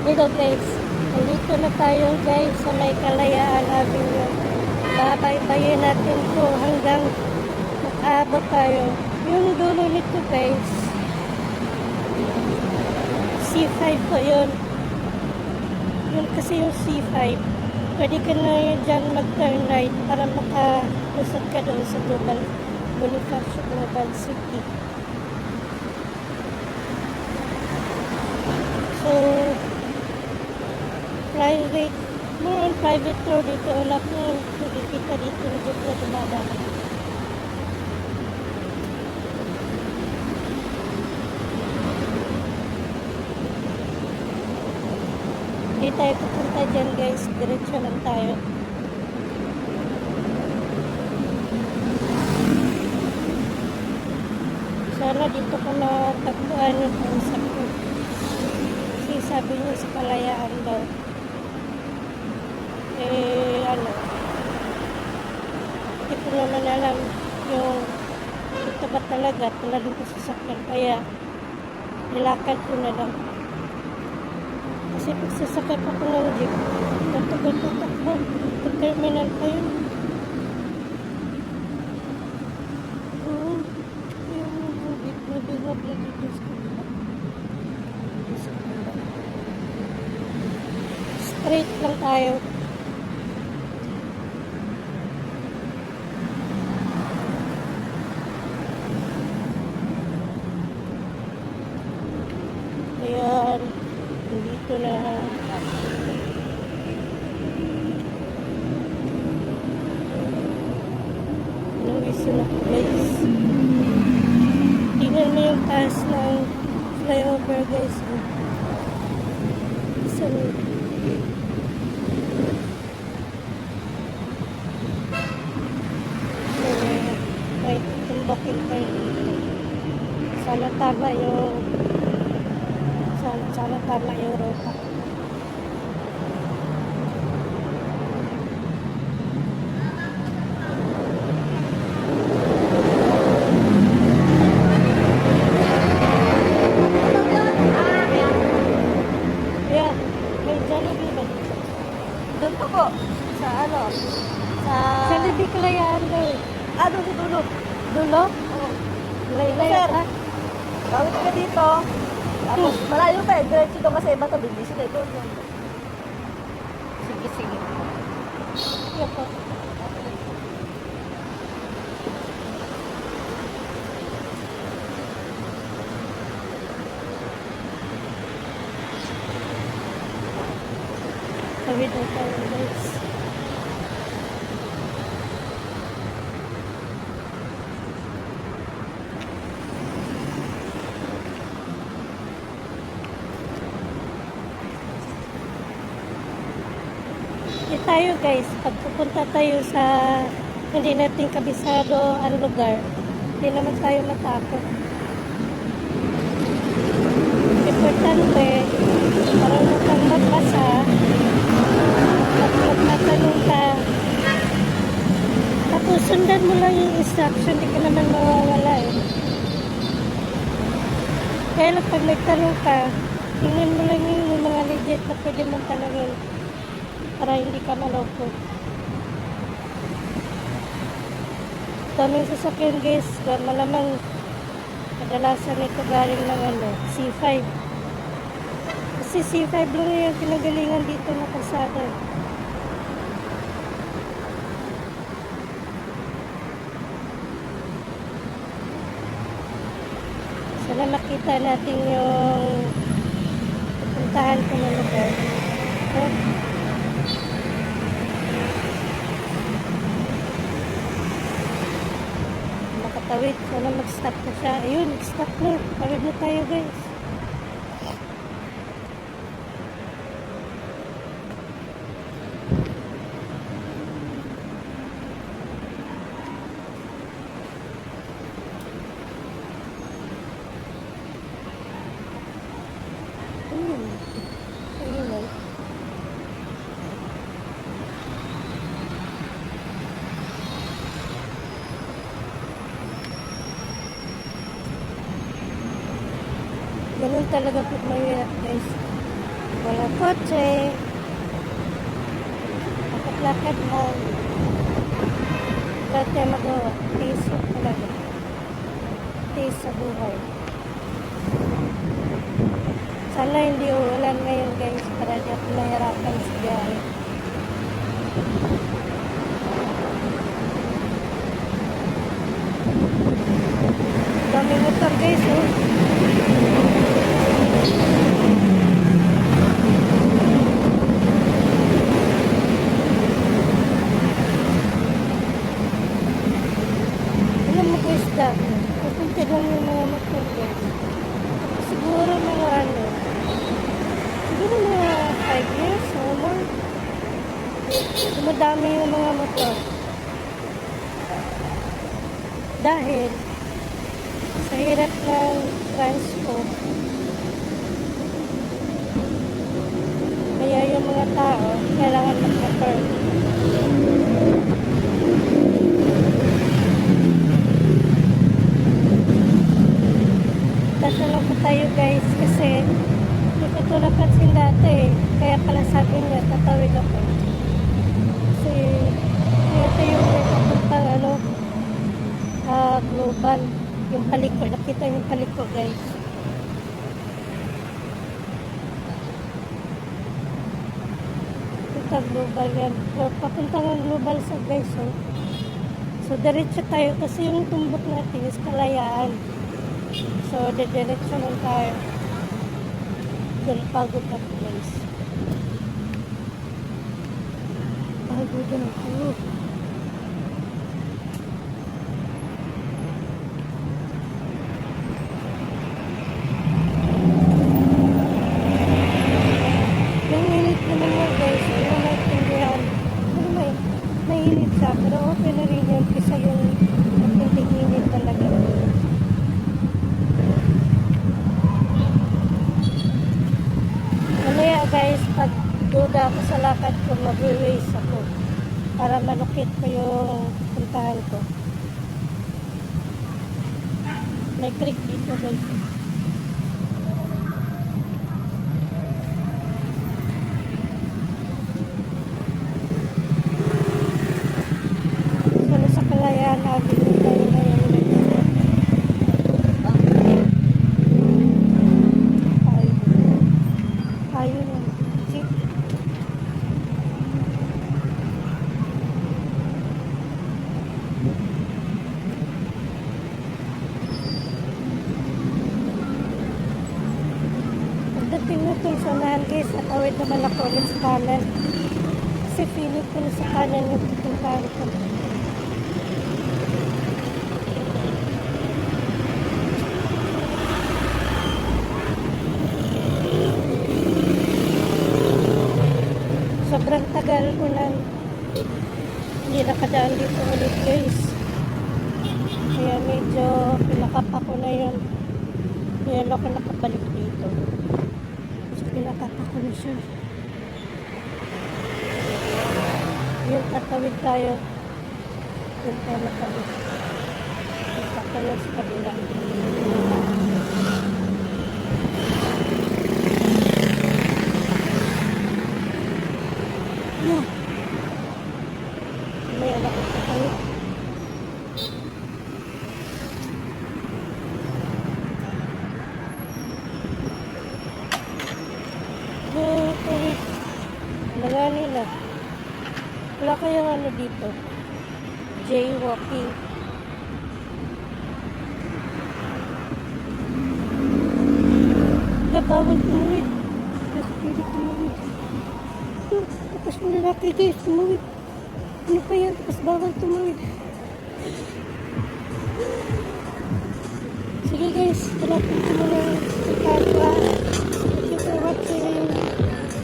Hello guys, nandito na tayo guys sa may Kalayaan Avenue. Babaybayin natin to hanggang makaabot tayo. Yung dulo nito guys, C5 po yun. Yun kasi yung C5. Pwede ka na dyan mag-turn right para makalusot ka doon sa Bonifacio Global City. So, more on private tour dito. Wala po nakikita dito na dito na dumada. Hindi tayo pupunta dyan guys. Diretso lang tayo. Sana dito ko natagpuan yung kausap ko. Kasi sabi niyo sa Kalayaan daw. Hindi ko naman alam yung ito ba talagang ko sasakyan. Kaya nilakad ko na lang. Kasi pag sasakay pa ko ng jeep, natagal-tatakbo. Terminal pa yun. Nabiwag lang dito sa kanila. Straight lang tayo. Ayan. Dito na. Luwiso na place. Tingnan mo yung taas ng flyover guys. Isang may tumbakin pa dito. Sana tama yung ruta. Yeah, may Jollibee ba dito? Doon po. Sa ano? Sa... Jollibee Kalayaan daw eh. Doon sa dulo. Dulo? Oo. Laylay Sir. ha? Gawin ka dito. Tapos malayo pa eh. Diretso doon kasi iba ito. Bibisi na ito. Sige. Yeah po. Tawid na tayo guys. Tayo guys, pag pupunta tayo sa hindi natin kabisado ang lugar, hindi naman tayo matakot. Importante, marunong kang magbasa, at magtatanong ka, tapos sundan mo lang yung instruction, hindi ka naman mawawala eh. Kaya lang pag nagtanong ka, tingnan mo lang yung mga legit na pwede mong tanongin para hindi ka maloko. Daming sasakyan guys, malamang kadalasan ito galing ng C5. Kasi C5 lang yung kinagalingan dito na kalsada. Sana makita natin yung puntahan ko na lugar. Tawid, sana mag-stop na siya. Ayun, nag-stop na. Tawid na tayo guys. Ayun. Ganun talaga po mahirap guys. Wala kotse. Lakad-lakad lang. Wala tayo magawa. Tiis yun talaga. Tiis sa buhay. Sana hindi uulan ngayon guys para di ako mahirapan sa biyahe. Dami motor guys oh. Alam mo guys da, pupunta lang yung mga motor guys. Siguro mga ano, siguro mga 5 years or more. Dumadami yung mga motor. Dahil sa hirap ng transport, kaya yung mga tao kailangan mag-motor. Tatanong ko tayo guys kasi hindi ko ito napansin dati eh. Kaya pala sabi niya tatawid ako. Kasi ito yung may papuntang ano, global. Yung paliko, nakita yung paliko guys. Ito global yan. Papunta ng global sa guys oh. So diretso tayo kasi yung tumbok natin is Kalayaan. So diretso lang tayo. Dahil pagod ako guys. Pagod ako. Mainit siya, pero okay na rin yan kasi yung matinding-init talaga. Mamaya guys, pag duda ako sa lakad ko, mag-race ako para malukit ko yung puntahan ko. May creek dito guys. Sa Kalayaan Avenue tayo ngayon. Ayun lang. See? Pagdating mo ito sa unahan guys, natawid naman ako ulit sa kanan. Kasi feeling ko na sa kanan yung pupuntahan ko. Sobrang tagal ko lang hindi nakadaan dito ulit guys. Kaya medyo pinakapa ko na yun. Kaya ako nakabalik dito. So pinakapa ko na siya. Yung tatawid tayo. Yung tayo nakabit. Yung tatawid sa kabila. May anak ko sa kayo. Okay. Nangani na. Wala kayang ano dito. Jaywalking. Bawal tumawid. Pwede tumawid. Tapos yung lalaki guys, tumawid. Ano pa yan? Tapos bawal tumawid. Sige guys, talapin ko muna.